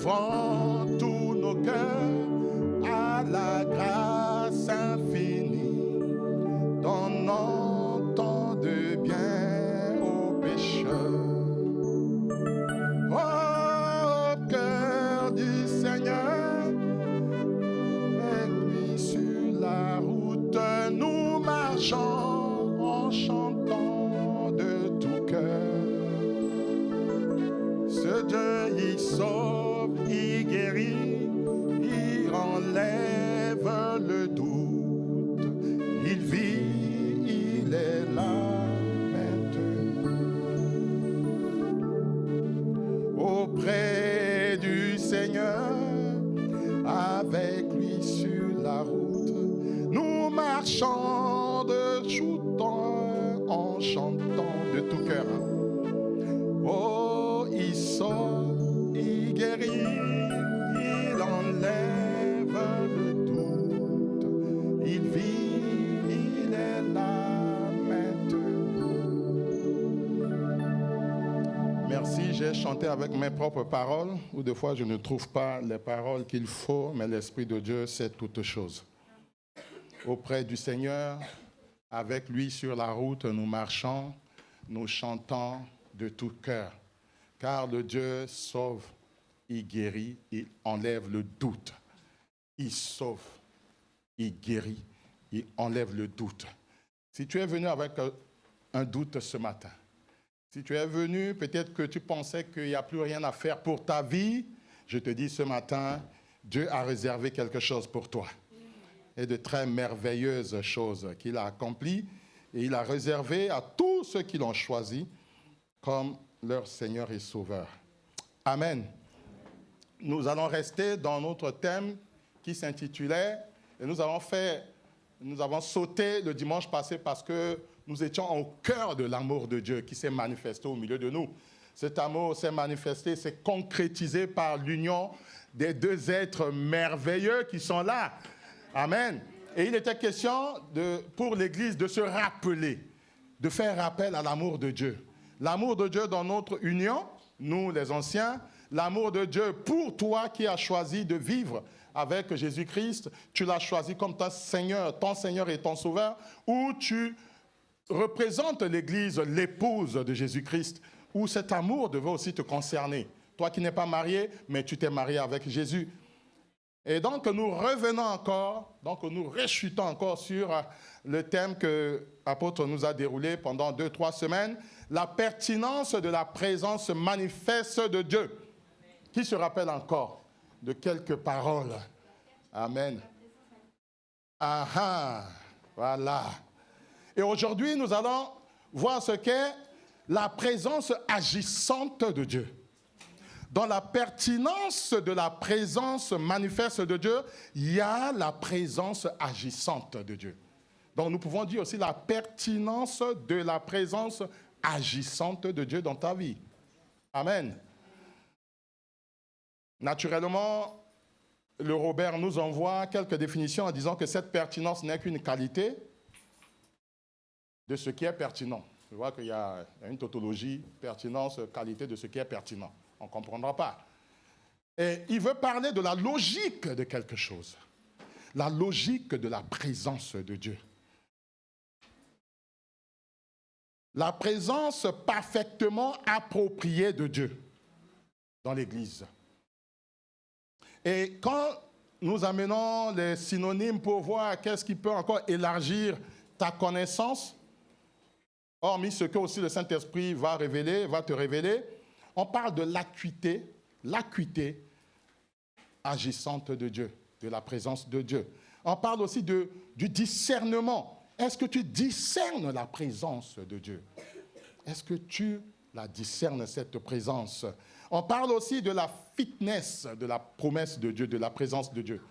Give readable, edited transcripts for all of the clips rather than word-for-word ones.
ouvrons tous nos cœurs à la grâce infinie, donnant tant de bien aux pécheurs. Au cœur du Seigneur, avec lui sur la route, nous marchons en chantant de tout cœur. Ce Dieu, il sauve, il guérit, il enlève le doute. Il vit, il est là maintenant. Auprès du Seigneur, avec lui sur la route, nous marchons de tout temps en chantant de tout cœur. Oh, il sauve, il guérit, il enlève le doute. Il vit, il est là maintenant. Merci, j'ai chanté avec mes propres paroles, ou des fois je ne trouve pas les paroles qu'il faut, mais l'Esprit de Dieu sait toutes choses. Auprès du Seigneur, avec lui sur la route, nous marchons, nous chantons de tout cœur. Car le Dieu sauve, il guérit, il enlève le doute. Il sauve, il guérit, il enlève le doute. Si tu es venu avec un doute ce matin, si tu es venu, peut-être que tu pensais qu'il n'y a plus rien à faire pour ta vie, je te dis ce matin, Dieu a réservé quelque chose pour toi. Et de très merveilleuses choses qu'il a accomplies. Et il a réservé à tous ceux qui l'ont choisi comme leur Seigneur et Sauveur. Amen. Nous allons rester dans notre thème qui s'intitulait, et nous avons sauté le dimanche passé parce que nous étions au cœur de l'amour de Dieu qui s'est manifesté au milieu de nous. Cet amour s'est manifesté, s'est concrétisé par l'union des deux êtres merveilleux qui sont là. Amen. Et il était question pour l'Église de se rappeler, de faire rappel à l'amour de Dieu. L'amour de Dieu dans notre union, nous les anciens, l'amour de Dieu pour toi qui as choisi de vivre avec Jésus-Christ, tu l'as choisi comme ton Seigneur et ton Sauveur, où tu représentes l'Église, l'épouse de Jésus-Christ, où cet amour devait aussi te concerner. Toi qui n'es pas marié, mais tu t'es marié avec Jésus. Et donc nous revenons encore, donc nous rechutons encore sur le thème que l'apôtre nous a déroulé pendant 2-3 semaines, la pertinence de la présence manifeste de Dieu. Qui se rappelle encore de quelques paroles? Amen. Ah, voilà. Et aujourd'hui, nous allons voir ce qu'est la présence agissante de Dieu. Dans la pertinence de la présence manifeste de Dieu, il y a la présence agissante de Dieu. Donc nous pouvons dire aussi la pertinence de la présence agissante de Dieu dans ta vie. Amen. Naturellement, le Robert nous envoie quelques définitions en disant que cette pertinence n'est qu'une qualité de ce qui est pertinent. Je vois qu'il y a une tautologie, pertinence, qualité de ce qui est pertinent. On ne comprendra pas. Et il veut parler de la logique de quelque chose. La logique de la présence de Dieu. La présence parfaitement appropriée de Dieu dans l'Église. Et quand nous amenons les synonymes pour voir qu'est-ce qui peut encore élargir ta connaissance, hormis ce que aussi le Saint-Esprit va te révéler, on parle de l'acuité agissante de Dieu, de la présence de Dieu. On parle aussi du discernement. Est-ce que tu discernes la présence de Dieu? Est-ce que tu la discernes, cette présence? On parle aussi de la fitness de la promesse de Dieu, de la présence de Dieu.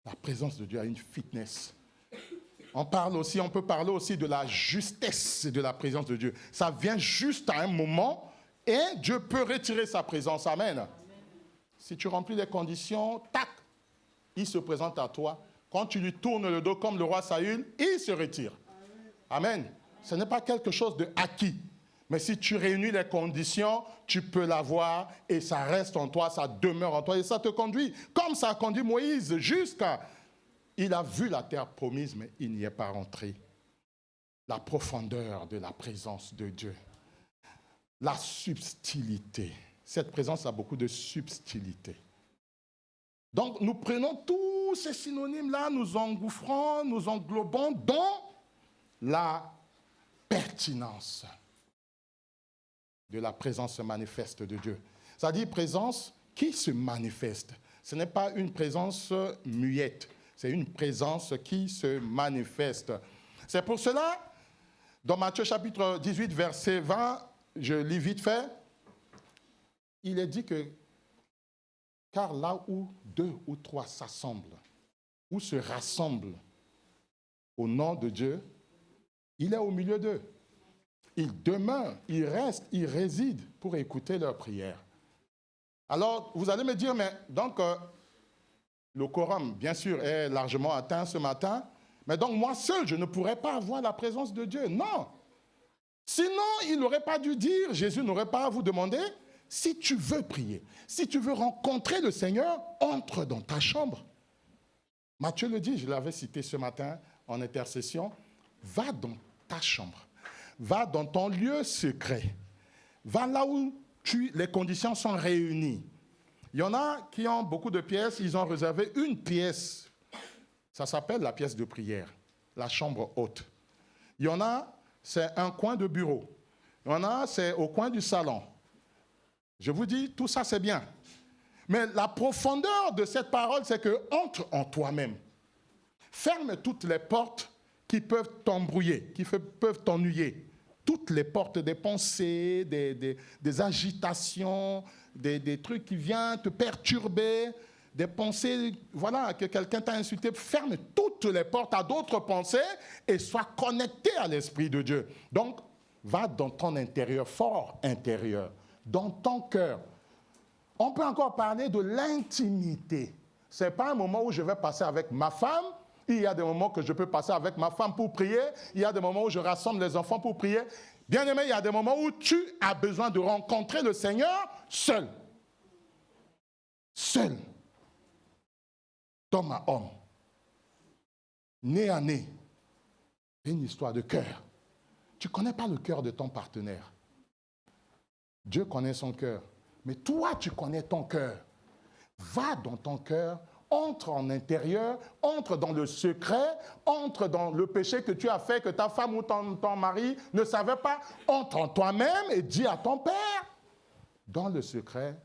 La présence de Dieu a une fitness. On peut parler aussi de la justesse de la présence de Dieu. Ça vient juste à un moment et Dieu peut retirer sa présence. Amen. Amen. Si tu remplis les conditions, tac, il se présente à toi. Quand tu lui tournes le dos comme le roi Saül, il se retire. Amen. Amen. Ce n'est pas quelque chose de acquis. Mais si tu réunis les conditions, tu peux l'avoir et ça reste en toi, ça demeure en toi et ça te conduit. Comme ça a conduit Moïse jusqu'à... Il a vu la terre promise, mais il n'y est pas rentré. La profondeur de la présence de Dieu. La subtilité. Cette présence a beaucoup de subtilité. Donc nous prenons tous ces synonymes-là, nous engouffrons, nous englobons dans la pertinence de la présence manifeste de Dieu. C'est-à-dire présence qui se manifeste. Ce n'est pas une présence muette, c'est une présence qui se manifeste. C'est pour cela, dans Matthieu chapitre 18, verset 20, je lis vite fait, il est dit que, car là où 2 ou 3 s'assemblent, ou se rassemblent au nom de Dieu, il est au milieu d'eux. Il demeure, il reste, il réside pour écouter leurs prières. Alors, vous allez me dire, mais donc, le quorum, bien sûr, est largement atteint ce matin, mais donc moi seul, je ne pourrais pas avoir la présence de Dieu. Non. Sinon, il n'aurait pas dû dire, Jésus n'aurait pas à vous demander, si tu veux prier, si tu veux rencontrer le Seigneur, entre dans ta chambre. Matthieu le dit, je l'avais cité ce matin en intercession, va dans ta chambre. Va dans ton lieu secret. Va là où les conditions sont réunies. Il y en a qui ont beaucoup de pièces, ils ont réservé une pièce. Ça s'appelle la pièce de prière, la chambre haute. Il y en a, c'est un coin de bureau. Il y en a, c'est au coin du salon. Je vous dis, tout ça c'est bien. Mais la profondeur de cette parole, c'est que entre en toi-même. Ferme toutes les portes qui peuvent t'embrouiller, qui peuvent t'ennuyer. Toutes les portes des pensées, des agitations, des trucs qui viennent te perturber, des pensées, voilà, que quelqu'un t'a insulté. Ferme toutes les portes à d'autres pensées et sois connecté à l'Esprit de Dieu. Donc, va dans ton intérieur, fort intérieur, dans ton cœur. On peut encore parler de l'intimité. Ce n'est pas un moment où je vais passer avec ma femme. Il y a des moments que je peux passer avec ma femme pour prier. Il y a des moments où je rassemble les enfants pour prier. Bien aimé, il y a des moments où tu as besoin de rencontrer le Seigneur seul. Seul. D'homme à homme. Nez à nez. C'est une histoire de cœur. Tu ne connais pas le cœur de ton partenaire. Dieu connaît son cœur. Mais toi, tu connais ton cœur. Va dans ton cœur. Entre en intérieur, entre dans le secret, entre dans le péché que tu as fait, que ta femme ou ton mari ne savait pas. Entre en toi-même et dis à ton Père, dans le secret,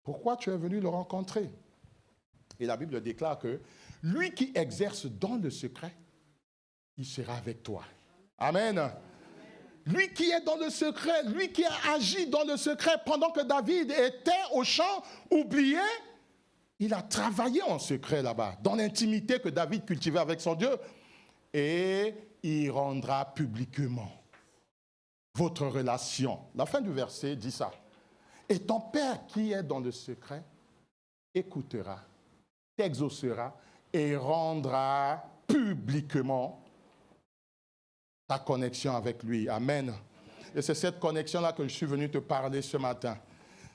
pourquoi tu es venu le rencontrer. Et la Bible déclare que lui qui exerce dans le secret, il sera avec toi. Amen. Lui qui est dans le secret, lui qui a agi dans le secret pendant que David était au champ, oublié, il a travaillé en secret là-bas, dans l'intimité que David cultivait avec son Dieu. Et il rendra publiquement votre relation. La fin du verset dit ça. Et ton Père qui est dans le secret écoutera, t'exaucera et rendra publiquement ta connexion avec lui. Amen. Et c'est cette connexion-là que je suis venu te parler ce matin.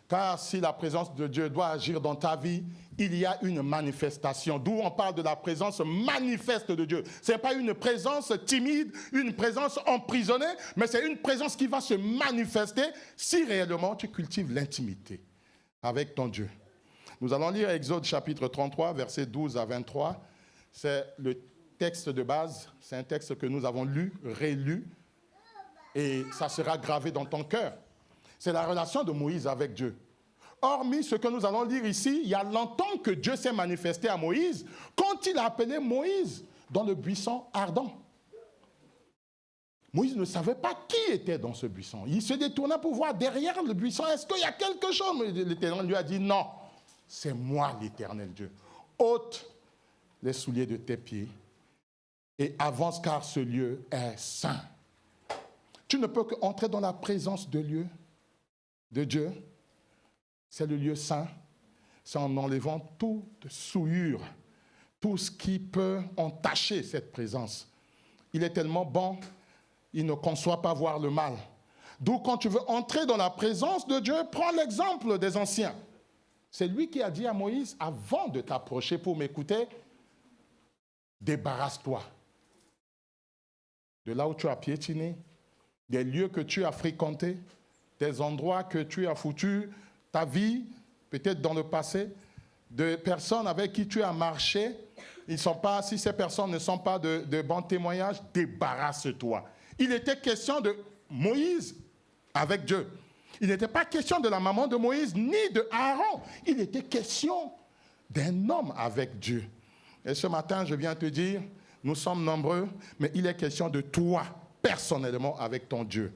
Car si la présence de Dieu doit agir dans ta vie, il y a une manifestation. D'où on parle de la présence manifeste de Dieu. Ce n'est pas une présence timide, une présence emprisonnée, mais c'est une présence qui va se manifester si réellement tu cultives l'intimité avec ton Dieu. Nous allons lire Exode chapitre 33, versets 12 à 23. C'est le texte de base, c'est un texte que nous avons lu, rélu, et ça sera gravé dans ton cœur. C'est la relation de Moïse avec Dieu. Hormis ce que nous allons lire ici, il y a longtemps que Dieu s'est manifesté à Moïse quand il a appelé Moïse dans le buisson ardent. Moïse ne savait pas qui était dans ce buisson. Il se détourna pour voir derrière le buisson, est-ce qu'il y a quelque chose? Mais l'Éternel lui a dit non, c'est moi l'Éternel Dieu. Ôte les souliers de tes pieds et avance car ce lieu est saint. Tu ne peux qu'entrer dans la présence de Dieu. C'est le lieu saint. C'est en enlevant toute souillure, tout ce qui peut entacher cette présence. Il est tellement bon, il ne conçoit pas voir le mal. D'où quand tu veux entrer dans la présence de Dieu, prends l'exemple des anciens. C'est lui qui a dit à Moïse, avant de t'approcher pour m'écouter, débarrasse-toi de là où tu as piétiné, des lieux que tu as fréquentés, des endroits que tu as foutu ta vie, peut-être dans le passé, de personnes avec qui tu as marché. Ils sont pas, si ces personnes ne sont pas de bons témoignages, débarrasse-toi. Il était question de Moïse avec Dieu. Il n'était pas question de la maman de Moïse ni de Aaron. Il était question d'un homme avec Dieu. Et ce matin, je viens te dire, nous sommes nombreux, mais il est question de toi, personnellement, avec ton Dieu,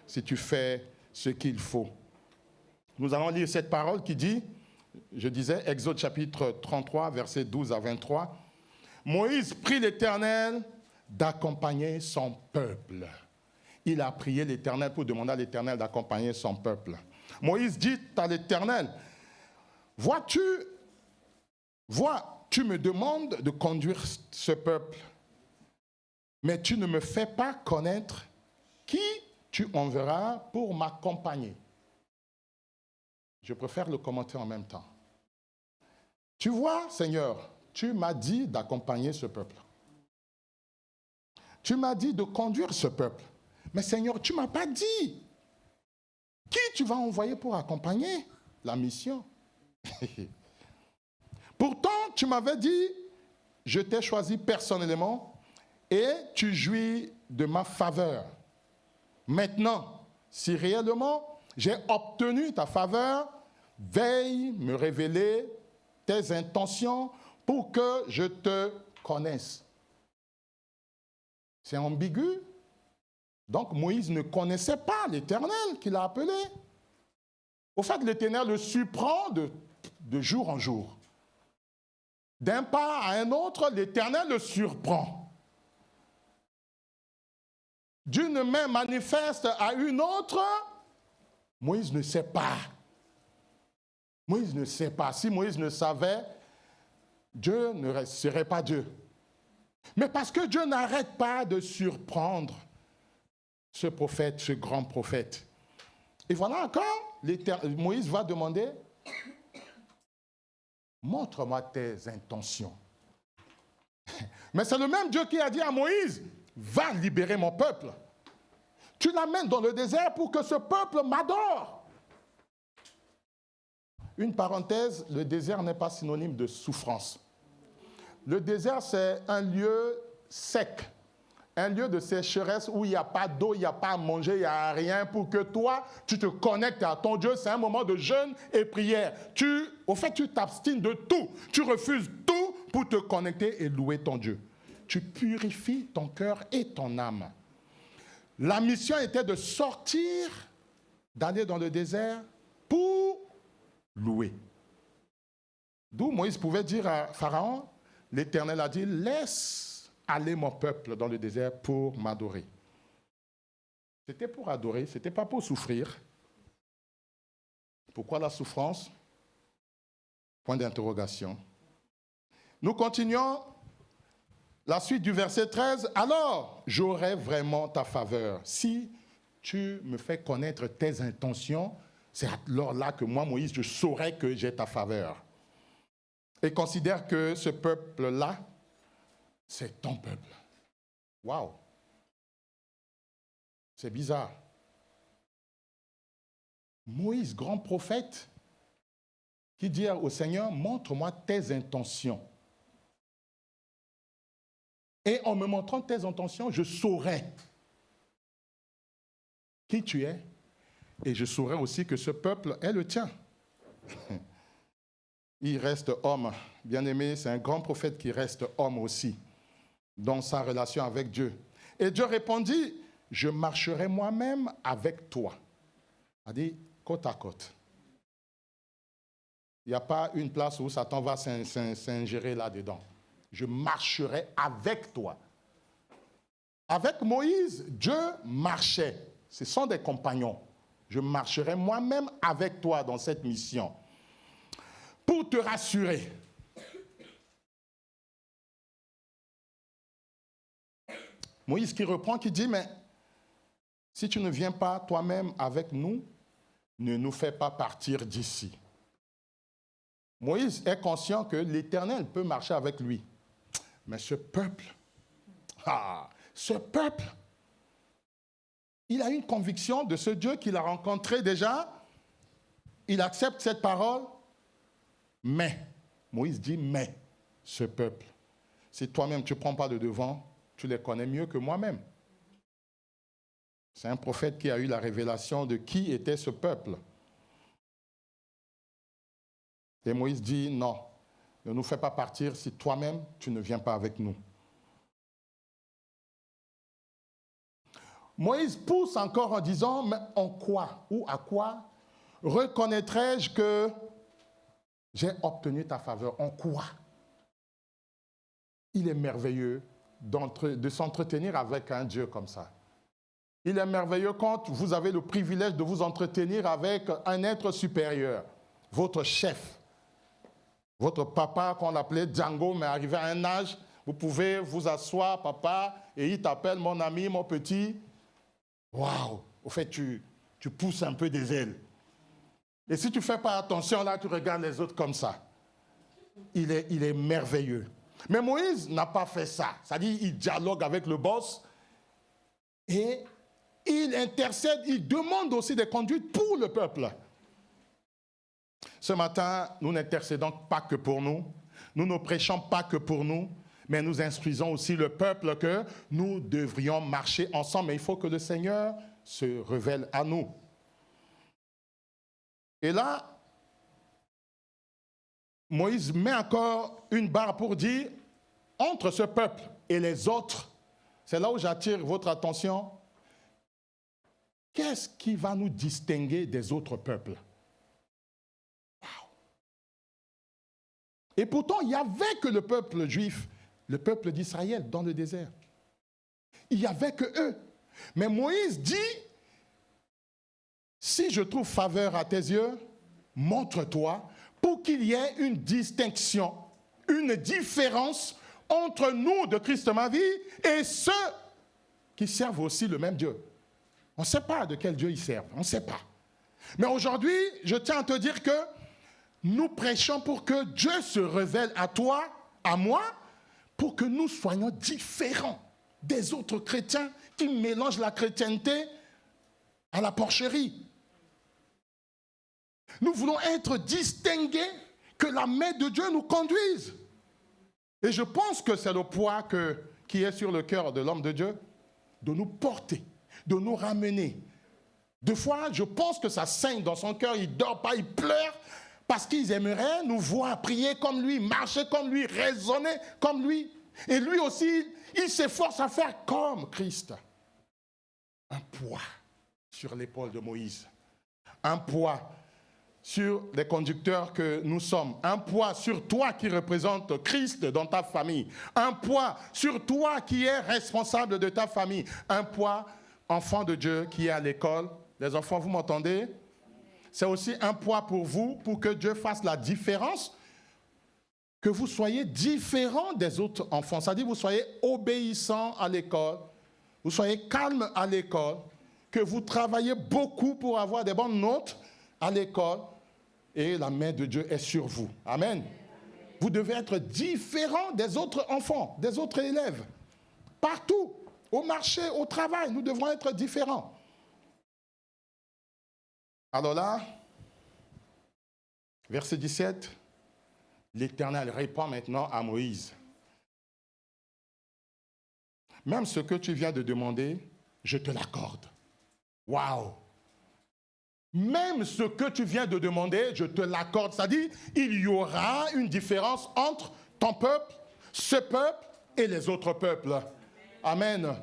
si tu fais ce qu'il faut. Nous allons lire cette parole qui dit, je disais, Exode chapitre 33, versets 12 à 23, « Moïse prie l'Éternel d'accompagner son peuple. » Il a prié l'Éternel pour demander à l'Éternel d'accompagner son peuple. Moïse dit à l'Éternel, « tu me demandes de conduire ce peuple, mais tu ne me fais pas connaître qui tu enverras pour m'accompagner. » Je préfère le commenter en même temps. Tu vois, Seigneur, tu m'as dit d'accompagner ce peuple. Tu m'as dit de conduire ce peuple. Mais Seigneur, tu ne m'as pas dit qui tu vas envoyer pour accompagner la mission. Pourtant, tu m'avais dit, je t'ai choisi personnellement et tu jouis de ma faveur. Maintenant, si réellement j'ai obtenu ta faveur, veille me révéler tes intentions pour que je te connaisse. C'est ambigu. Donc Moïse ne connaissait pas l'Éternel qu'il a appelé. Au fait, l'Éternel le surprend de jour en jour. D'un pas à un autre, l'Éternel le surprend. D'une main manifeste à une autre, Moïse ne sait pas. Moïse ne sait pas. Si Moïse ne savait, Dieu ne serait pas Dieu. Mais parce que Dieu n'arrête pas de surprendre ce prophète, ce grand prophète. Et voilà encore, Moïse va demander, montre-moi tes intentions. Mais c'est le même Dieu qui a dit à Moïse, va libérer mon peuple. Tu l'amènes dans le désert pour que ce peuple m'adore. Une parenthèse, le désert n'est pas synonyme de souffrance. Le désert, c'est un lieu sec, un lieu de sécheresse où il n'y a pas d'eau, il n'y a pas à manger, il n'y a rien pour que toi, tu te connectes à ton Dieu. C'est un moment de jeûne et prière. Au fait, tu t'abstines de tout. Tu refuses tout pour te connecter et louer ton Dieu. Tu purifies ton cœur et ton âme. La mission était de sortir, d'aller dans le désert pour louer. D'où Moïse pouvait dire à Pharaon, l'Éternel a dit, laisse aller mon peuple dans le désert pour m'adorer. C'était pour adorer, ce n'était pas pour souffrir. Pourquoi la souffrance? Point d'interrogation. Nous continuons la suite du verset 13. Alors, j'aurai vraiment ta faveur. Si tu me fais connaître tes intentions, c'est alors là que moi, Moïse, je saurai que j'ai ta faveur. Et considère que ce peuple-là, c'est ton peuple. Waouh! C'est bizarre. Moïse, grand prophète, qui dit au Seigneur, montre-moi tes intentions. Et en me montrant tes intentions, je saurai qui tu es. Et je saurai aussi que ce peuple est le tien. Il reste homme. Bien-aimé, c'est un grand prophète qui reste homme aussi, dans sa relation avec Dieu. Et Dieu répondit, je marcherai moi-même avec toi. Il a dit, côte à côte. Il n'y a pas une place où Satan va s'ingérer là-dedans. Je marcherai avec toi. Avec Moïse, Dieu marchait. Ce sont des compagnons. Je marcherai moi-même avec toi dans cette mission. Pour te rassurer. Moïse qui reprend, qui dit, mais si tu ne viens pas toi-même avec nous, ne nous fais pas partir d'ici. Moïse est conscient que l'Éternel peut marcher avec lui. Mais ce peuple, il a une conviction de ce Dieu qu'il a rencontré déjà. Il accepte cette parole. Mais, Moïse dit, mais, ce peuple, si toi-même tu ne prends pas de devant, tu les connais mieux que moi-même. C'est un prophète qui a eu la révélation de qui était ce peuple. Et Moïse dit, non, ne nous fais pas partir si toi-même tu ne viens pas avec nous. Moïse pousse encore en disant, mais en quoi ou à quoi reconnaîtrai-je que j'ai obtenu ta faveur? En quoi? Il est merveilleux de s'entretenir avec un Dieu comme ça. Il est merveilleux quand vous avez le privilège de vous entretenir avec un être supérieur, votre chef, votre papa qu'on appelait Django, mais arrivé à un âge, vous pouvez vous asseoir, papa, et il t'appelle mon ami, mon petit. Waouh! Au fait, tu pousses un peu des ailes. Et si tu ne fais pas attention, là, tu regardes les autres comme ça. Il est merveilleux. Mais Moïse n'a pas fait ça. C'est-à-dire, il dialogue avec le boss et il intercède, il demande aussi des conduites pour le peuple. Ce matin, nous n'intercédons pas que pour nous. Nous ne prêchons pas que pour nous, mais nous instruisons aussi le peuple que nous devrions marcher ensemble. Mais il faut que le Seigneur se révèle à nous. Et là, Moïse met encore une barre pour dire, entre ce peuple et les autres, c'est là où j'attire votre attention, qu'est-ce qui va nous distinguer des autres peuples? Wow. Et pourtant, il n'y avait que le peuple juif, le peuple d'Israël dans le désert. Il n'y avait que eux. Mais Moïse dit, si je trouve faveur à tes yeux, montre-toi pour qu'il y ait une distinction, une différence entre nous de Christ ma vie et ceux qui servent aussi le même Dieu. On ne sait pas de quel Dieu ils servent, on ne sait pas. Mais aujourd'hui, je tiens à te dire que nous prêchons pour que Dieu se révèle à toi, à moi, pour que nous soyons différents des autres chrétiens qui mélangent la chrétienté à la porcherie. Nous voulons être distingués, que la main de Dieu nous conduise. Et je pense que c'est le poids qui est sur le cœur de l'homme de Dieu, de nous porter, de nous ramener. Des fois, je pense que ça saigne dans son cœur, il ne dort pas, il pleure, parce qu'ils aimeraient nous voir prier comme lui, marcher comme lui, raisonner comme lui. Et lui aussi, il s'efforce à faire comme Christ. Un poids sur l'épaule de Moïse. Un poids sur les conducteurs que nous sommes. Un poids sur toi qui représente Christ dans ta famille. Un poids sur toi qui es responsable de ta famille. Un poids, enfant de Dieu, qui est à l'école. Les enfants, vous m'entendez? C'est aussi un poids pour vous, pour que Dieu fasse la différence, que vous soyez différents des autres enfants. C'est-à-dire que vous soyez obéissants à l'école, vous soyez calmes à l'école, que vous travaillez beaucoup pour avoir des bonnes notes à l'école, et la main de Dieu est sur vous. Amen. Vous devez être différents des autres enfants, des autres élèves. Partout, au marché, au travail, nous devons être différents. Alors là, verset 17, l'Éternel répond maintenant à Moïse. Même ce que tu viens de demander, je te l'accorde. Waouh! Même ce que tu viens de demander, je te l'accorde. C'est-à-dire, il y aura une différence entre ton peuple, ce peuple et les autres peuples. Amen. Amen.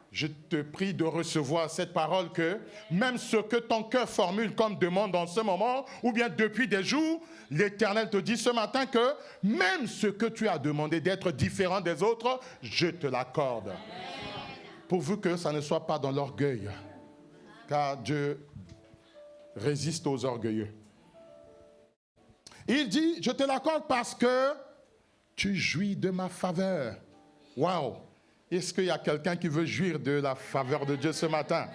Je te prie de recevoir cette parole que même ce que ton cœur formule comme demande en ce moment, ou bien depuis des jours, l'Éternel te dit ce matin que même ce que tu as demandé d'être différent des autres, je te l'accorde. Pourvu que ça ne soit pas dans l'orgueil, car Dieu résiste aux orgueilleux. Il dit, je te l'accorde parce que tu jouis de ma faveur. Waouh! Est-ce qu'il y a quelqu'un qui veut jouir de la faveur de Dieu ce matin?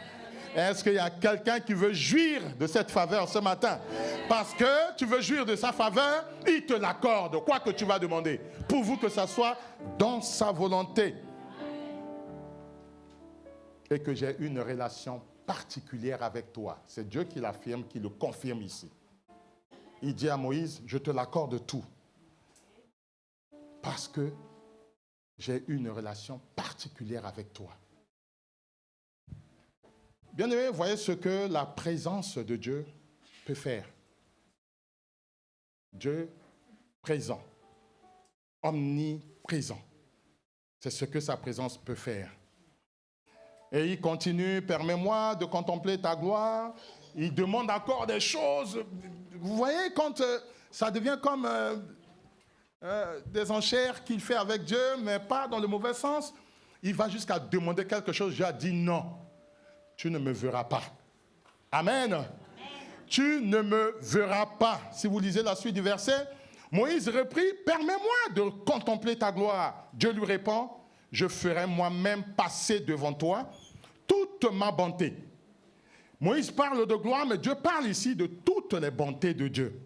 Est-ce qu'il y a quelqu'un qui veut jouir de cette faveur ce matin? Parce que tu veux jouir de sa faveur, il te l'accorde, quoi que tu vas demander, pourvu que ça soit dans sa volonté. Et que j'ai une relation particulière avec toi. C'est Dieu qui l'affirme, qui le confirme ici. Il dit à Moïse, je te l'accorde tout. Parce que j'ai une relation particulière avec toi. Bien-aimés, voyez ce que la présence de Dieu peut faire. Dieu présent, omniprésent. C'est ce que sa présence peut faire. Et il continue, permets-moi de contempler ta gloire. Il demande encore des choses. Vous voyez, quand ça devient comme des enchères qu'il fait avec Dieu, mais pas dans le mauvais sens, il va jusqu'à demander quelque chose. Dieu a dit non. Tu ne me verras pas. Amen. Amen. Tu ne me verras pas. Si vous lisez la suite du verset, Moïse reprit, permets-moi de contempler ta gloire. Dieu lui répond, je ferai moi-même passer devant toi toute ma bonté. Moïse parle de gloire, mais Dieu parle ici de toutes les bontés de Dieu.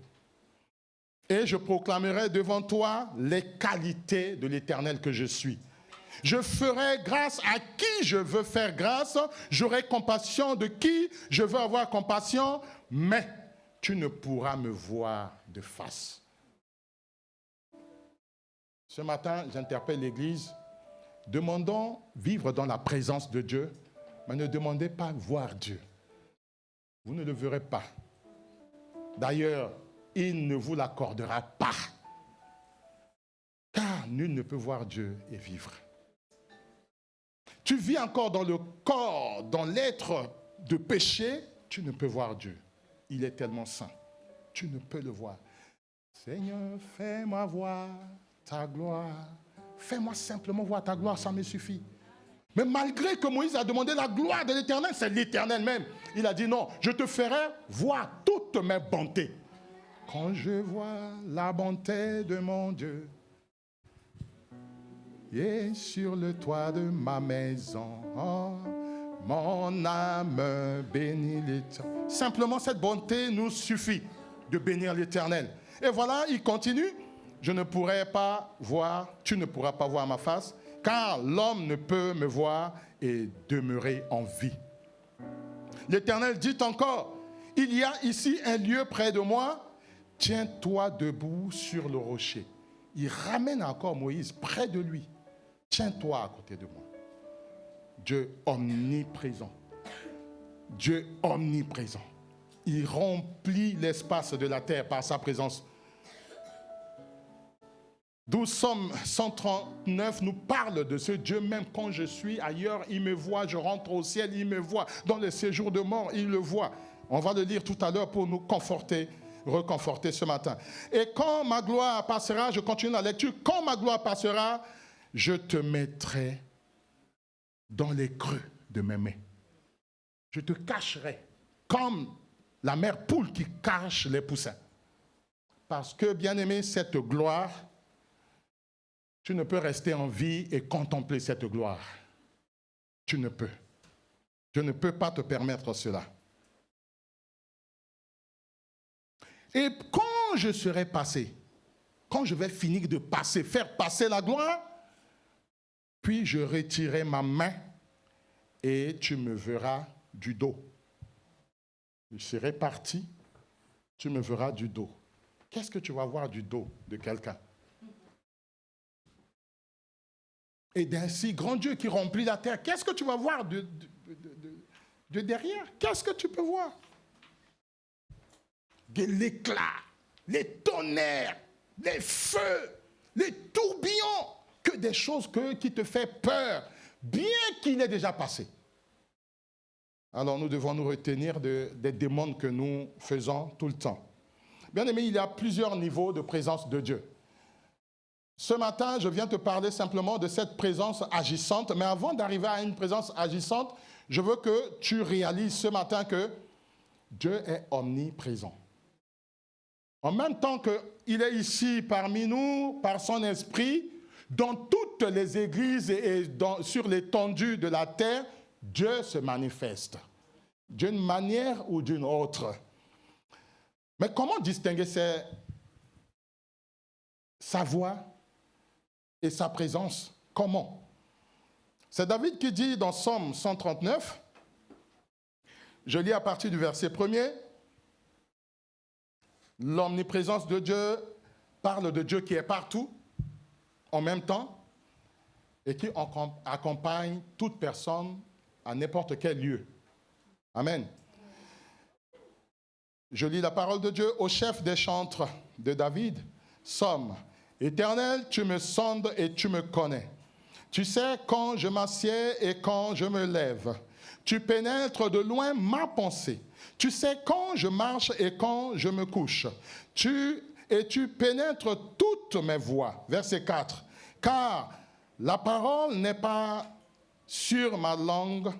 Et je proclamerai devant toi les qualités de l'Éternel que je suis. Je ferai grâce à qui je veux faire grâce, j'aurai compassion de qui je veux avoir compassion, mais tu ne pourras me voir de face. Ce matin, j'interpelle l'Église, demandons vivre dans la présence de Dieu, mais ne demandez pas voir Dieu. Vous ne le verrez pas. D'ailleurs, il ne vous l'accordera pas. Car nul ne peut voir Dieu et vivre. Tu vis encore dans le corps, dans l'être de péché, tu ne peux voir Dieu. Il est tellement saint. Tu ne peux le voir. Seigneur, fais-moi voir ta gloire. Fais-moi simplement voir ta gloire, ça me suffit. Mais malgré que Moïse a demandé la gloire de l'Éternel, c'est l'Éternel même. Il a dit non, je te ferai voir toutes mes bontés. Quand je vois la bonté de mon Dieu, et sur le toit de ma maison, oh, mon âme bénit l'Éternel. Simplement cette bonté nous suffit de bénir l'Éternel. Et voilà, il continue. Je ne pourrai pas voir, tu ne pourras pas voir ma face, car l'homme ne peut me voir et demeurer en vie. L'Éternel dit encore, il y a ici un lieu près de moi, tiens-toi debout sur le rocher. Il ramène encore Moïse près de lui. Tiens-toi à côté de moi. Dieu omniprésent. Dieu omniprésent. Il remplit l'espace de la terre par sa présence. D'où Psaume 139 nous parle de ce Dieu, même quand je suis ailleurs, il me voit, je rentre au ciel, il me voit. Dans les séjours de mort, il le voit. On va le lire tout à l'heure pour nous conforter, reconforter ce matin. Et quand ma gloire passera, je continue la lecture, quand ma gloire passera, je te mettrai dans les creux de mes mains. Je te cacherai comme la mère poule qui cache les poussins. Parce que, bien-aimé, cette gloire, tu ne peux rester en vie et contempler cette gloire. Tu ne peux. Je ne peux pas te permettre cela. Et quand je serai passé, quand je vais finir de passer, faire passer la gloire, puis je retirerai ma main et tu me verras du dos. Je serai parti, tu me verras du dos. Qu'est-ce que tu vas voir du dos de quelqu'un? Et d'un si grand Dieu qui remplit la terre, qu'est-ce que tu vas voir de derrière? Qu'est-ce que tu peux voir? L'éclat, les tonnerres, les feux, les tourbillons, que des choses qui te font peur, bien qu'il est déjà passé. Alors nous devons nous retenir des demandes que nous faisons tout le temps. Bien aimé, il y a plusieurs niveaux de présence de Dieu. Ce matin, je viens te parler simplement de cette présence agissante, mais avant d'arriver à une présence agissante, je veux que tu réalises ce matin que Dieu est omniprésent. En même temps qu'il est ici parmi nous, par son esprit, dans toutes les églises et sur l'étendue de la terre, Dieu se manifeste. d'une manière ou d'une autre. Mais comment distinguer sa voix et sa présence? Comment? C'est David qui dit dans Psaume 139, je lis à partir du verset 1er, l'omniprésence de Dieu parle de Dieu qui est partout, en même temps, et qui accompagne toute personne à n'importe quel lieu. Amen. Je lis la parole de Dieu au chef des chantres de David, Psaume. Éternel, tu me sondes et tu me connais. Tu sais quand je m'assieds et quand je me lève. Tu pénètres de loin ma pensée. Tu sais quand je marche et quand je me couche. Tu pénètres toutes mes voies. Verset 4. Car la parole n'est pas sur ma langue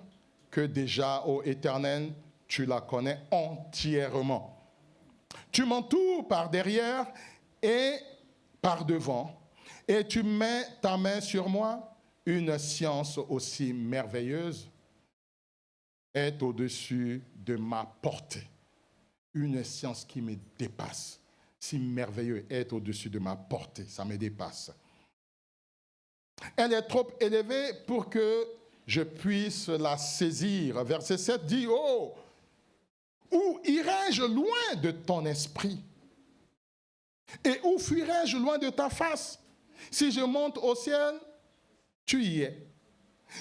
que déjà, ô Éternel, tu la connais entièrement. Tu m'entoures par derrière et par devant, et tu mets ta main sur moi. Une science aussi merveilleuse est au-dessus de ma portée. Une science qui me dépasse, si merveilleuse, est au-dessus de ma portée, ça me dépasse. Elle est trop élevée pour que je puisse la saisir. Verset 7 dit, oh, où irai-je loin de ton esprit? Et où fuirai-je loin de ta face? Si je monte au ciel, tu y es.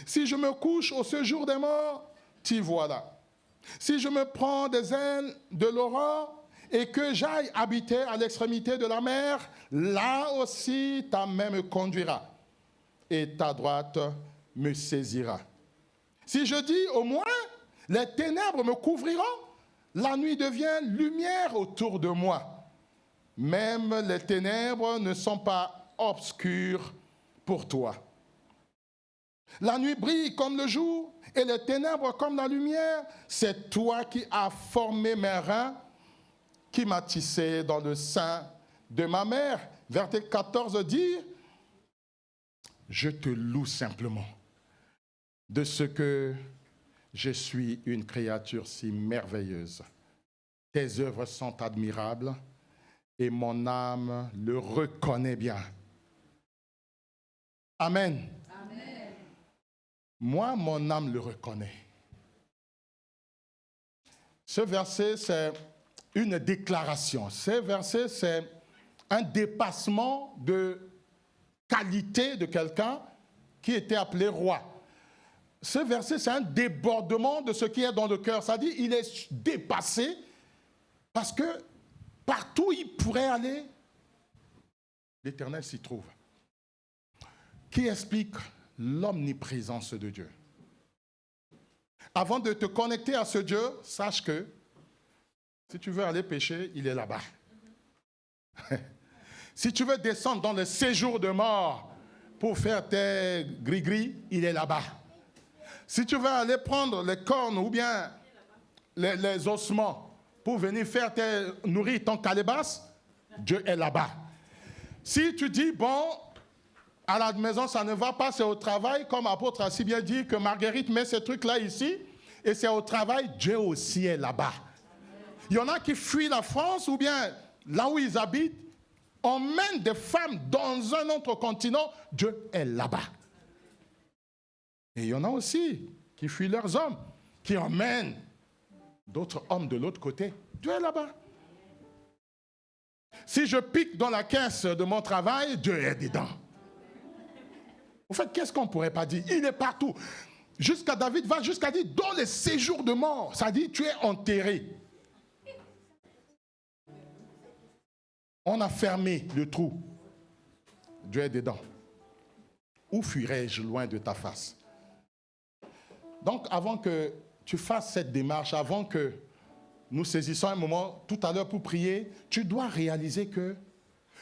Si je me couche au séjour des morts, t'y voilà. Si je me prends des ailes de l'aurore et que j'aille habiter à l'extrémité de la mer, là aussi ta main me conduira et ta droite me saisira. Si je dis au moins, les ténèbres me couvriront, la nuit devient lumière autour de moi. Même les ténèbres ne sont pas obscures pour toi. La nuit brille comme le jour et les ténèbres comme la lumière. C'est toi qui as formé mes reins, qui m'as tissé dans le sein de ma mère. Verset 14 dit, je te loue simplement de ce que je suis une créature si merveilleuse. Tes œuvres sont admirables et mon âme le reconnaît bien. Amen. Amen. Moi, mon âme le reconnaît. Ce verset, c'est une déclaration. Ce verset, c'est un dépassement de qualité de quelqu'un qui était appelé roi. Ce verset, c'est un débordement de ce qui est dans le cœur. Ça dit, il est dépassé parce que partout où il pourrait aller, l'Éternel s'y trouve. Qui explique l'omniprésence de Dieu. Avant de te connecter à ce Dieu, sache que si tu veux aller pécher, il est là-bas. Si tu veux descendre dans le séjour de mort pour faire tes gris-gris, il est là-bas. Si tu veux aller prendre les cornes ou bien les ossements pour venir nourrir ton calebasse, Dieu est là-bas. Si tu dis, bon, à la maison, ça ne va pas, c'est au travail, comme l'apôtre a si bien dit que Marguerite met ces trucs-là ici, et c'est au travail, Dieu aussi est là-bas. Il y en a qui fuient la France, ou bien là où ils habitent, emmènent des femmes dans un autre continent, Dieu est là-bas. Et il y en a aussi qui fuient leurs hommes, qui emmènent d'autres hommes de l'autre côté. Dieu est là-bas. Si je pique dans la caisse de mon travail, Dieu est dedans. En fait, qu'est-ce qu'on ne pourrait pas dire? Il est partout. David va jusqu'à dire, dans les séjours de mort, ça dit, tu es enterré. On a fermé le trou. Dieu est dedans. Où fuirais-je loin de ta face? Donc, avant que tu fasses cette démarche, avant que nous saisissons un moment tout à l'heure pour prier, tu dois réaliser que,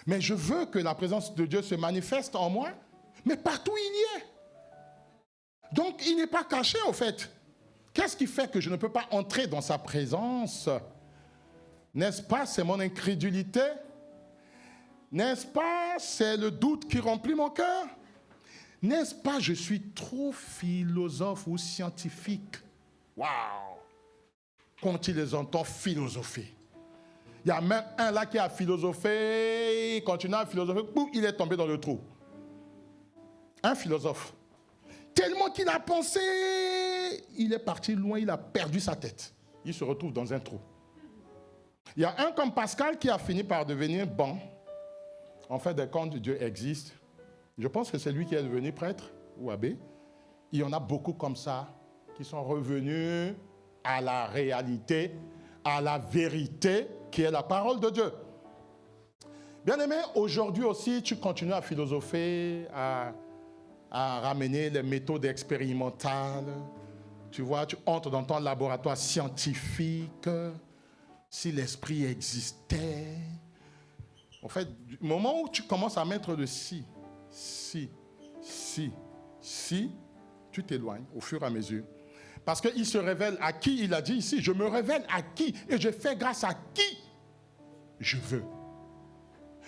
mais je veux que la présence de Dieu se manifeste en moi, mais partout il y est. Donc, il n'est pas caché, au fait. Qu'est-ce qui fait que je ne peux pas entrer dans sa présence? N'est-ce pas, c'est mon incrédulité? N'est-ce pas, c'est le doute qui remplit mon cœur? N'est-ce pas, je suis trop philosophe ou scientifique? Waouh! quand il les entend philosopher. Il y a même un là qui a philosophé, il continue à philosopher, boum, il est tombé dans le trou. Un philosophe. Tellement qu'il a pensé, il est parti loin, il a perdu sa tête. Il se retrouve dans un trou. Il y a un comme Pascal qui a fini par devenir bon. En fait, quand Dieu existe, je pense que c'est lui qui est devenu prêtre ou abbé. Il y en a beaucoup comme ça qui sont revenus à la réalité, à la vérité qui est la parole de Dieu. Bien-aimé, aujourd'hui aussi, tu continues à philosopher, à ramener les méthodes expérimentales. Tu vois, tu entres dans ton laboratoire scientifique. Si l'esprit existait. En fait, du moment où tu commences à mettre le si, tu t'éloignes au fur et à mesure. Parce qu'il se révèle à qui il a dit ici. Je me révèle à qui et je fais grâce à qui je veux.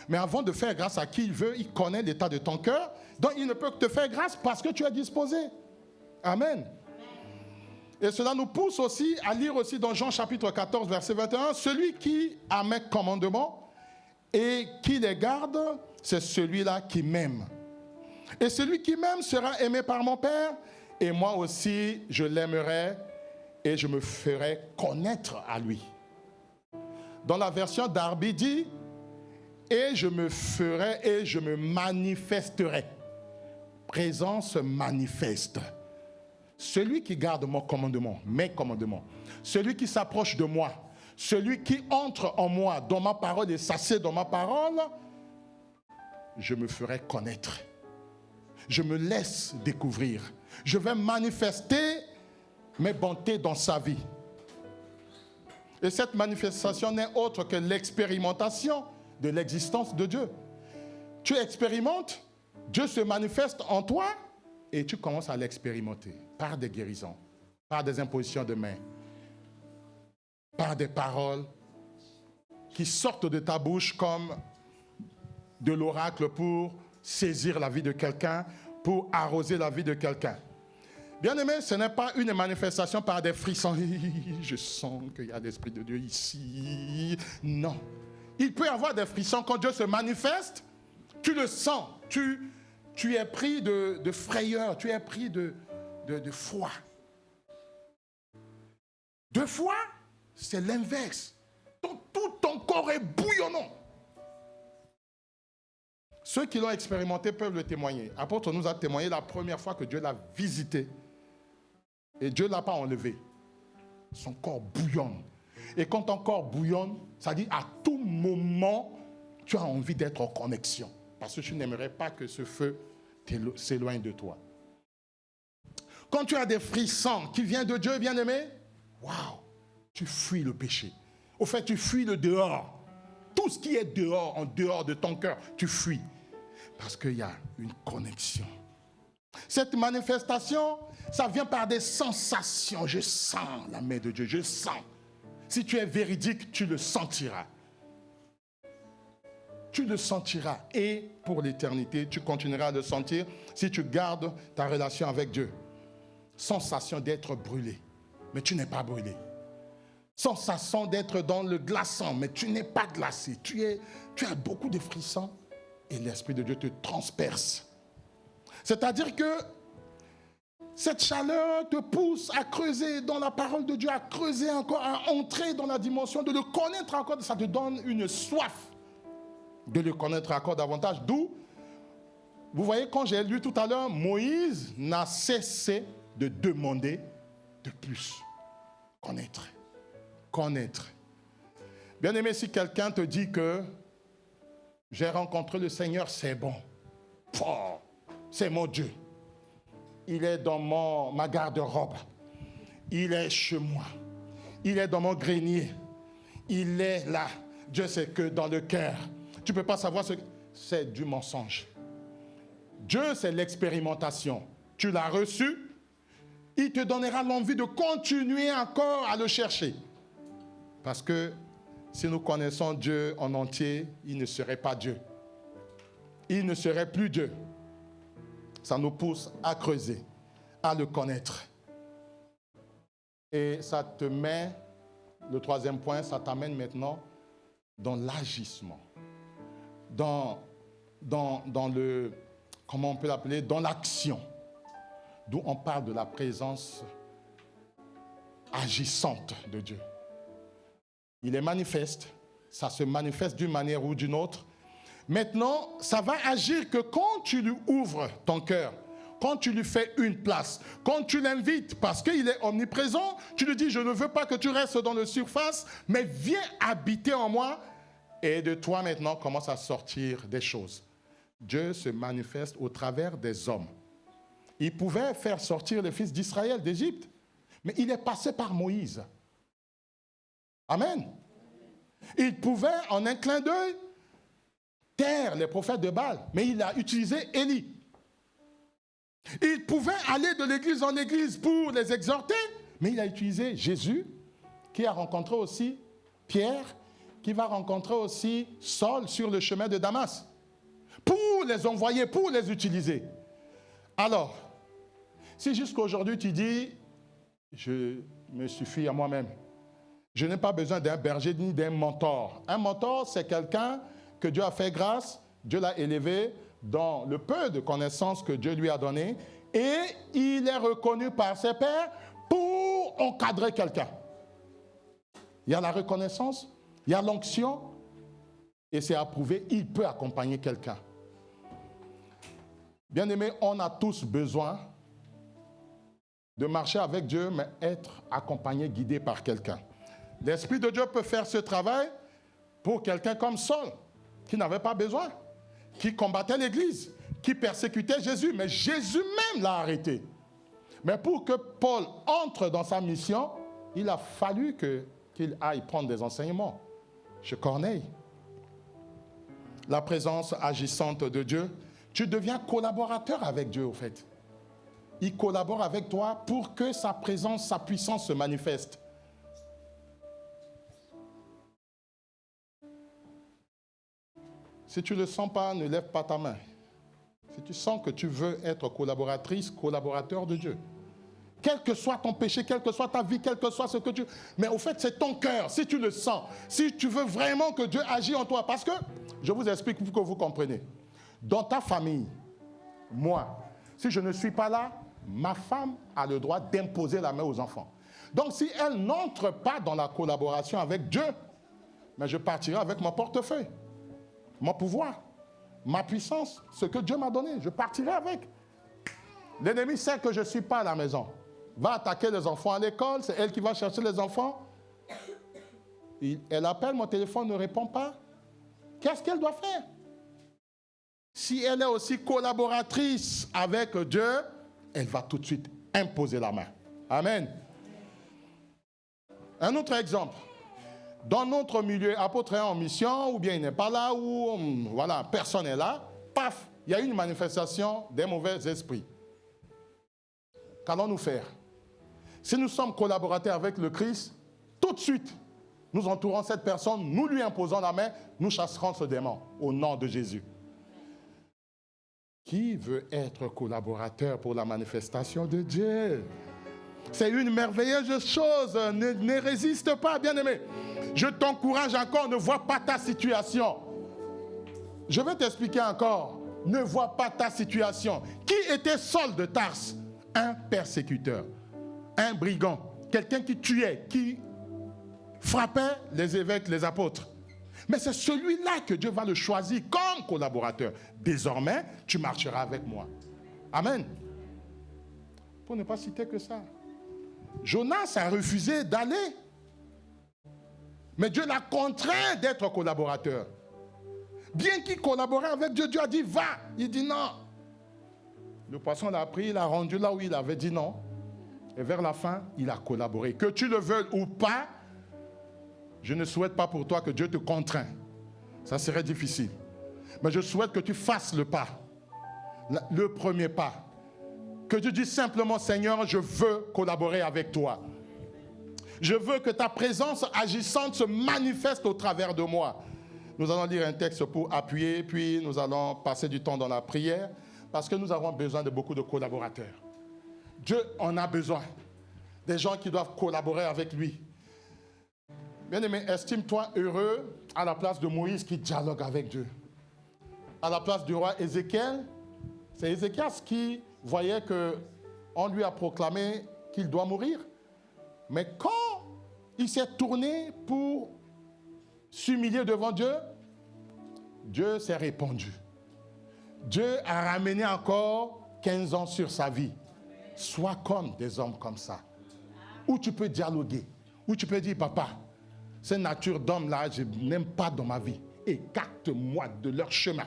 Mais avant de faire grâce à qui il veut, il connaît l'état de ton cœur. Donc il ne peut que te faire grâce parce que tu es disposé. Amen. Et cela nous pousse aussi à lire aussi dans Jean chapitre 14, verset 21, celui qui a mes commandements et qui les garde, c'est celui-là qui m'aime. Et celui qui m'aime sera aimé par mon Père, et moi aussi je l'aimerai et je me ferai connaître à lui. Dans la version Darby dit, et je me ferai et je me manifesterai. Présence manifeste. Celui qui garde mon commandement, mes commandements, celui qui s'approche de moi, celui qui entre en moi, dans ma parole et s'assied dans ma parole, je me ferai connaître. Je me laisse découvrir. Je vais manifester mes bontés dans sa vie. Et cette manifestation n'est autre que l'expérimentation de l'existence de Dieu. Tu expérimentes, Dieu se manifeste en toi et tu commences à l'expérimenter par des guérisons, par des impositions de main, par des paroles qui sortent de ta bouche comme de l'oracle pour saisir la vie de quelqu'un, pour arroser la vie de quelqu'un. Bien-aimé, ce n'est pas une manifestation par des frissons. Je sens qu'il y a l'Esprit de Dieu ici. Non. Il peut y avoir des frissons quand Dieu se manifeste. Tu le sens. Tu es pris de frayeur. Tu es pris de foi. De foi, c'est l'inverse. Tout ton corps est bouillonnant. Ceux qui l'ont expérimenté peuvent le témoigner. L'apôtre nous a témoigné la première fois que Dieu l'a visité. Et Dieu ne l'a pas enlevé. Son corps bouillonne. Et quand ton corps bouillonne, ça dit à tout moment, tu as envie d'être en connexion. Parce que tu n'aimerais pas que ce feu s'éloigne de toi. Quand tu as des frissons qui viennent de Dieu, bien-aimé, waouh, tu fuis le péché. Au fait, tu fuis le dehors. Tout ce qui est dehors, en dehors de ton cœur, tu fuis. Parce qu'il y a une connexion. Cette manifestation, ça vient par des sensations. Je sens la main de Dieu, je sens. Si tu es véridique, tu le sentiras. Tu le sentiras. Et pour l'éternité, tu continueras à le sentir si tu gardes ta relation avec Dieu. Sensation d'être brûlé, mais tu n'es pas brûlé. Sensation d'être dans le glaçant, mais tu n'es pas glacé. Tu as beaucoup de frissons et l'Esprit de Dieu te transperce. C'est-à-dire que cette chaleur te pousse à creuser dans la parole de Dieu, à creuser encore, à entrer dans la dimension de le connaître encore. Ça te donne une soif de le connaître encore davantage. D'où, vous voyez, quand j'ai lu tout à l'heure, Moïse n'a cessé de demander de plus. Connaître. Connaître. Bien aimé, si quelqu'un te dit que j'ai rencontré le Seigneur, c'est bon. Oh, c'est mon Dieu. Il est dans ma garde-robe. Il est chez moi. Il est dans mon grenier. Il est là. Dieu sait que dans le cœur. Tu ne peux pas savoir ce que c'est du mensonge. Dieu, c'est l'expérimentation. Tu l'as reçu. Il te donnera l'envie de continuer encore à le chercher. Parce que si nous connaissons Dieu en entier, il ne serait pas Dieu. Il ne serait plus Dieu. Ça nous pousse à creuser, à le connaître. Et ça te met le troisième point, ça t'amène maintenant dans l'agissement, dans le, comment on peut l'appeler, dans l'action, d'où on parle de la présence agissante de Dieu. Il est manifeste, ça se manifeste d'une manière ou d'une autre. Maintenant, ça va agir que quand tu lui ouvres ton cœur, quand tu lui fais une place, quand tu l'invites, parce qu'il est omniprésent, tu lui dis, je ne veux pas que tu restes dans la surface, mais viens habiter en moi, et de toi maintenant commence à sortir des choses. Dieu se manifeste au travers des hommes. Il pouvait faire sortir les fils d'Israël d'Égypte, mais il est passé par Moïse. Amen. Il pouvait, en un clin d'œil, taire les prophètes de Baal, mais il a utilisé Élie. Il pouvait aller de l'église en église pour les exhorter, mais il a utilisé Jésus, qui a rencontré aussi Pierre, qui va rencontrer aussi Saul sur le chemin de Damas, pour les envoyer, pour les utiliser. Alors, si jusqu'aujourd'hui tu dis, je me suffis à moi-même, je n'ai pas besoin d'un berger ni d'un mentor. Un mentor, c'est quelqu'un que Dieu a fait grâce, Dieu l'a élevé dans le peu de connaissances que Dieu lui a donné, et il est reconnu par ses pairs pour encadrer quelqu'un. Il y a la reconnaissance, il y a l'onction, et c'est approuvé, il peut accompagner quelqu'un. Bien-aimés, on a tous besoin de marcher avec Dieu, mais être accompagné, guidé par quelqu'un. L'Esprit de Dieu peut faire ce travail pour quelqu'un comme Saul, qui n'avait pas besoin, qui combattait l'Église, qui persécutait Jésus, mais Jésus même l'a arrêté. Mais pour que Paul entre dans sa mission, il a fallu qu'il aille prendre des enseignements chez Corneille. La présence agissante de Dieu, tu deviens collaborateur avec Dieu, au fait. Il collabore avec toi pour que sa présence, sa puissance se manifeste. Si tu ne le sens pas, ne lève pas ta main. Si tu sens que tu veux être collaboratrice, collaborateur de Dieu, quel que soit ton péché, quelle que soit ta vie, quel que soit ce que tu... Mais au fait, c'est ton cœur, si tu le sens, si tu veux vraiment que Dieu agisse en toi. Parce que, je vous explique pour que vous compreniez. Dans ta famille, moi, si je ne suis pas là, ma femme a le droit d'imposer la main aux enfants. Donc, si elle n'entre pas dans la collaboration avec Dieu, mais je partirai avec mon portefeuille, mon pouvoir, ma puissance, ce que Dieu m'a donné, je partirai avec. L'ennemi sait que je ne suis pas à la maison. Va attaquer les enfants à l'école, c'est elle qui va chercher les enfants. Elle appelle, mon téléphone ne répond pas. Qu'est-ce qu'elle doit faire? Si elle est aussi collaboratrice avec Dieu, elle va tout de suite imposer la main. Amen. Un autre exemple. Dans notre milieu, apôtre est en mission, ou bien il n'est pas là, ou voilà, personne n'est là, paf, il y a une manifestation des mauvais esprits. Qu'allons-nous faire? Si nous sommes collaborateurs avec le Christ, tout de suite, nous entourons cette personne, nous lui imposons la main, nous chasserons ce démon au nom de Jésus. Qui veut être collaborateur pour la manifestation de Dieu? C'est une merveilleuse chose. Ne résiste pas, bien-aimé. Je t'encourage encore, ne vois pas ta situation. Je vais t'expliquer encore. Ne vois pas ta situation. Qui était Saul de Tarse? Un persécuteur, un brigand, quelqu'un qui tuait, qui frappait les évêques, les apôtres. Mais c'est celui-là que Dieu va le choisir comme collaborateur. Désormais, tu marcheras avec moi. Amen. Pour ne pas citer que ça. Jonas a refusé d'aller. Mais Dieu l'a contraint d'être collaborateur. Bien qu'il collaborait avec Dieu, Dieu a dit va. Il dit non. Le poisson l'a pris, il l'a rendu là où il avait dit non. Et vers la fin, il a collaboré. Que tu le veuilles ou pas, je ne souhaite pas pour toi que Dieu te contraigne. Ça serait difficile. Mais je souhaite que tu fasses le pas. Le premier pas. Que tu dises simplement, Seigneur, je veux collaborer avec toi. Je veux que ta présence agissante se manifeste au travers de moi. Nous allons lire un texte pour appuyer, puis nous allons passer du temps dans la prière, parce que nous avons besoin de beaucoup de collaborateurs. Dieu en a besoin. Des gens qui doivent collaborer avec lui. Bien-aimé, estime-toi heureux à la place de Moïse qui dialogue avec Dieu. À la place du roi Ézéchiel, c'est Ézéchias qui voyait qu'on lui a proclamé qu'il doit mourir. Mais quand il s'est tourné pour s'humilier devant Dieu, Dieu s'est répandu. Dieu a ramené encore 15 ans sur sa vie. Sois comme des hommes comme ça. Où tu peux dialoguer. Où tu peux dire, papa, cette nature d'homme-là, je n'aime pas dans ma vie. Écarte-moi de leur chemin.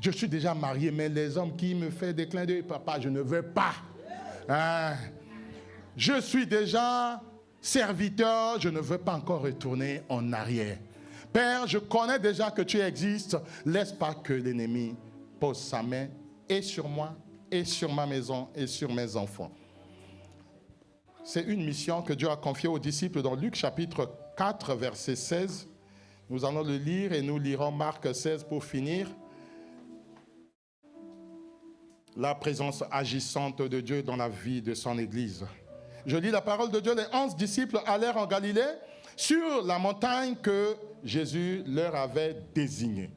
Je suis déjà marié, mais les hommes qui me font des clins d'œil, papa, je ne veux pas. Hein? Je suis déjà serviteur, je ne veux pas encore retourner en arrière. Père, je connais déjà que tu existes. Laisse pas que l'ennemi pose sa main et sur moi, et sur ma maison, et sur mes enfants. C'est une mission que Dieu a confiée aux disciples dans Luc chapitre 4, verset 16. Nous allons le lire et nous lirons Marc 16 pour finir. La présence agissante de Dieu dans la vie de son Église. Je lis la parole de Dieu. Les 11 disciples allèrent en Galilée sur la montagne que Jésus leur avait désignée.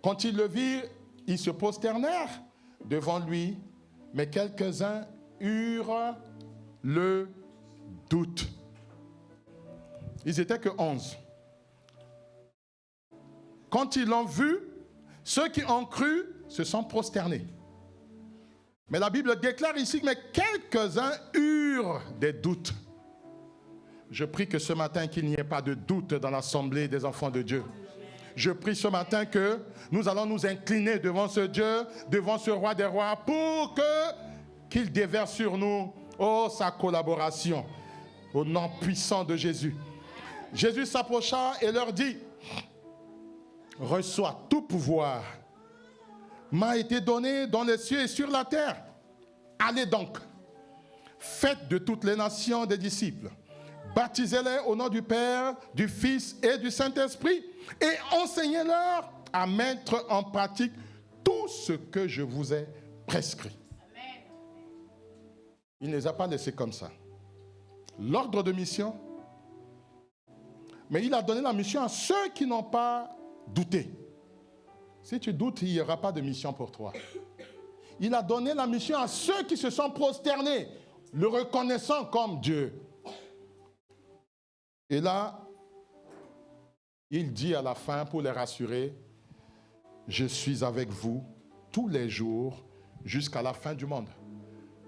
Quand ils le virent, ils se prosternèrent devant lui, mais quelques-uns eurent le doute. Ils n'étaient que 11. Quand ils l'ont vu, ceux qui ont cru se sont prosternés. Mais la Bible déclare ici que quelques-uns eurent des doutes. Je prie que ce matin, qu'il n'y ait pas de doute dans l'assemblée des enfants de Dieu. Je prie ce matin que nous allons nous incliner devant ce Dieu, devant ce roi des rois, pour qu'il déverse sur nous, sa collaboration, au nom puissant de Jésus. Jésus s'approcha et leur dit, « Reçois tout pouvoir, m'a été donné dans les cieux et sur la terre. Allez donc, faites de toutes les nations des disciples, baptisez-les au nom du Père, du Fils et du Saint-Esprit, et enseignez-leur à mettre en pratique tout ce que je vous ai prescrit. » Il ne les a pas laissés comme ça. L'ordre de mission, mais il a donné la mission à ceux qui n'ont pas douté. Si tu doutes, il n'y aura pas de mission pour toi. Il a donné la mission à ceux qui se sont prosternés, le reconnaissant comme Dieu. Et là, il dit à la fin pour les rassurer, « Je suis avec vous tous les jours jusqu'à la fin du monde. »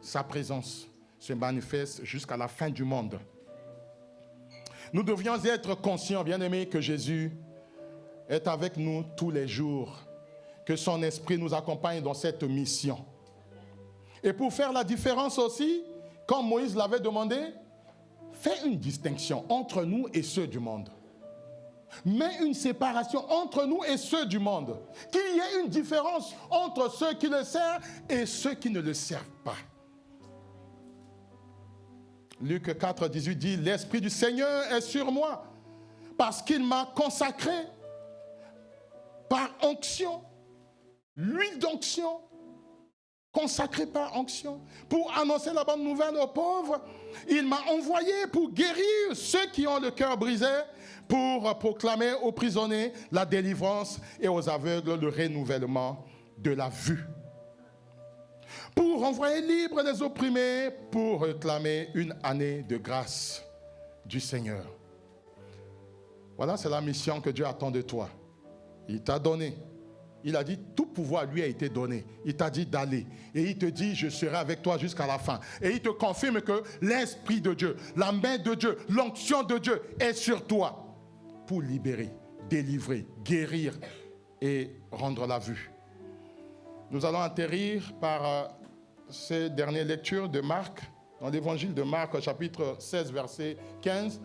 Sa présence se manifeste jusqu'à la fin du monde. Nous devions être conscients, bien-aimés, que Jésus est avec nous tous les jours, que son esprit nous accompagne dans cette mission. Et pour faire la différence aussi, comme Moïse l'avait demandé, fais une distinction entre nous et ceux du monde. Mets une séparation entre nous et ceux du monde. Qu'il y ait une différence entre ceux qui le servent et ceux qui ne le servent pas. Luc 4, 18 dit, « L'Esprit du Seigneur est sur moi, parce qu'il m'a consacré par onction, l'huile d'onction, consacré par onction, pour annoncer la bonne nouvelle aux pauvres. Il m'a envoyé pour guérir ceux qui ont le cœur brisé, pour proclamer aux prisonniers la délivrance et aux aveugles le renouvellement de la vue. Pour renvoyer libres les opprimés, pour réclamer une année de grâce du Seigneur. » Voilà, c'est la mission que Dieu attend de toi. Il t'a donné. Il a dit, tout pouvoir lui a été donné. Il t'a dit d'aller. Et il te dit, je serai avec toi jusqu'à la fin. Et il te confirme que l'Esprit de Dieu, la main de Dieu, l'onction de Dieu est sur toi pour libérer, délivrer, guérir et rendre la vue. Nous allons atterrir par ces dernières lectures de Marc, dans l'évangile de Marc, chapitre 16, verset 15.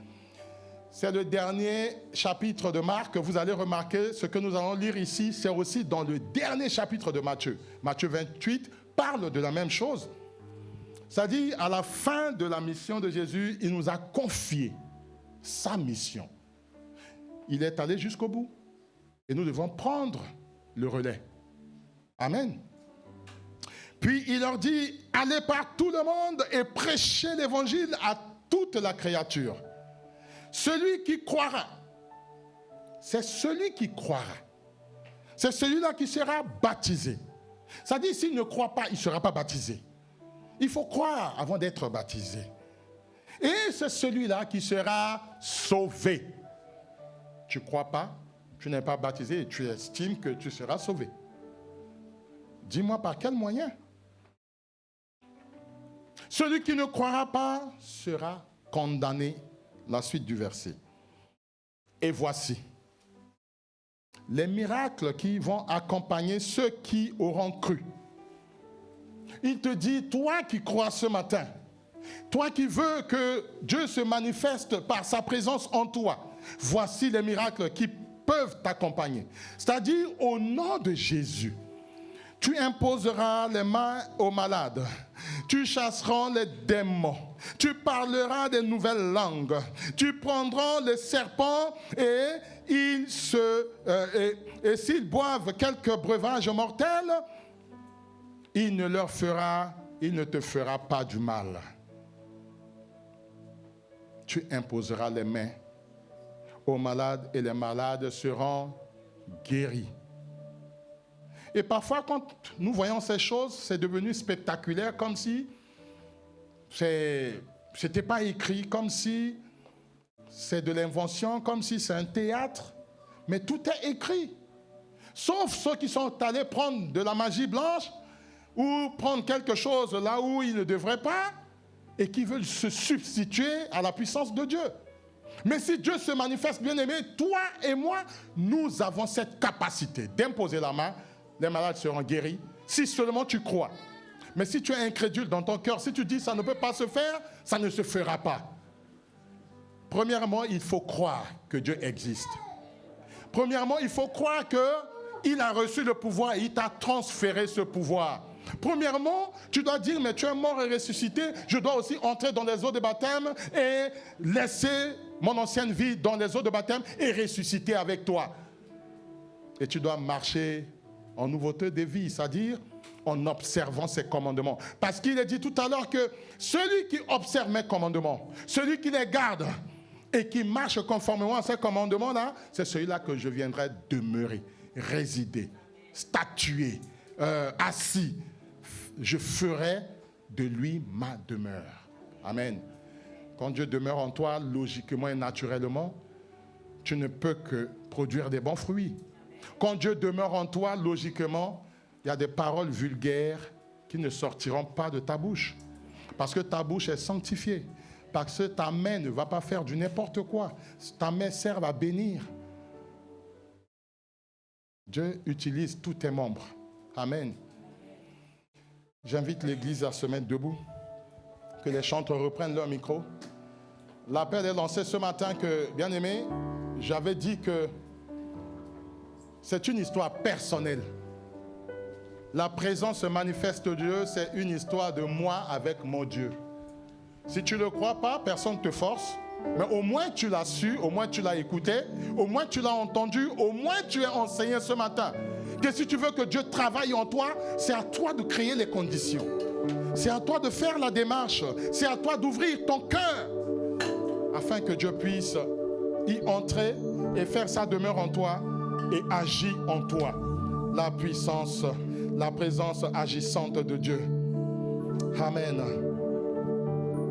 C'est le dernier chapitre de Marc. Vous allez remarquer, ce que nous allons lire ici, c'est aussi dans le dernier chapitre de Matthieu. Matthieu 28 parle de la même chose. Ça dit, à la fin de la mission de Jésus, il nous a confié sa mission. Il est allé jusqu'au bout. Et nous devons prendre le relais. Amen. Puis il leur dit, allez par tout le monde et prêchez l'évangile à toute la créature. Celui qui croira. C'est celui qui croira. C'est celui-là qui sera baptisé. Ça dit, s'il ne croit pas, il ne sera pas baptisé. Il faut croire avant d'être baptisé. Et c'est celui-là qui sera sauvé. Tu ne crois pas, tu n'es pas baptisé et tu estimes que tu seras sauvé. Dis-moi par quel moyen? Celui qui ne croira pas sera condamné. La suite du verset. Et voici les miracles qui vont accompagner ceux qui auront cru. Il te dit, toi qui crois ce matin, toi qui veux que Dieu se manifeste par sa présence en toi, voici les miracles qui peuvent t'accompagner. C'est-à-dire, au nom de Jésus, tu imposeras les mains aux malades, tu chasseras les démons, tu parleras des nouvelles langues, tu prendras les serpents et s'ils boivent quelques breuvages mortels, il ne te fera pas du mal. Tu imposeras les mains aux malades et les malades seront guéris. Et parfois, quand nous voyons ces choses, c'est devenu spectaculaire, comme si c'était pas écrit, comme si c'est de l'invention, comme si c'est un théâtre. Mais tout est écrit. Sauf ceux qui sont allés prendre de la magie blanche ou prendre quelque chose là où ils ne devraient pas et qui veulent se substituer à la puissance de Dieu. Mais si Dieu se manifeste, bien-aimé, toi et moi, nous avons cette capacité d'imposer la main. Les malades seront guéris, si seulement tu crois. Mais si tu es incrédule dans ton cœur, si tu dis ça ne peut pas se faire, ça ne se fera pas. Premièrement, il faut croire que Dieu existe. Premièrement, il faut croire qu'il a reçu le pouvoir et il t'a transféré ce pouvoir. Premièrement, tu dois dire, mais tu es mort et ressuscité, je dois aussi entrer dans les eaux de baptême et laisser mon ancienne vie dans les eaux de baptême et ressusciter avec toi. Et tu dois marcher en nouveauté de vie, c'est-à-dire en observant ses commandements. Parce qu'il est dit tout à l'heure que celui qui observe mes commandements, celui qui les garde et qui marche conformément à ces commandements-là, c'est celui-là que je viendrai demeurer, résider, statuer, assis. Je ferai de lui ma demeure. Amen. Quand Dieu demeure en toi, logiquement et naturellement, tu ne peux que produire des bons fruits. Quand Dieu demeure en toi, logiquement, il y a des paroles vulgaires qui ne sortiront pas de ta bouche. Parce que ta bouche est sanctifiée. Parce que ta main ne va pas faire du n'importe quoi. Ta main sert à bénir. Dieu utilise tous tes membres. Amen. J'invite l'Église à se mettre debout. Que les chanteurs reprennent leur micro. L'appel est lancé ce matin que, bien aimé, j'avais dit que c'est une histoire personnelle. La présence manifeste de Dieu, c'est une histoire de moi avec mon Dieu. Si tu ne le crois pas, personne ne te force. Mais au moins tu l'as su, au moins tu l'as écouté, au moins tu l'as entendu, au moins tu es enseigné ce matin. Que si tu veux que Dieu travaille en toi, c'est à toi de créer les conditions. C'est à toi de faire la démarche. C'est à toi d'ouvrir ton cœur afin que Dieu puisse y entrer et faire sa demeure en toi et agir en toi. La puissance, la présence agissante de Dieu. Amen.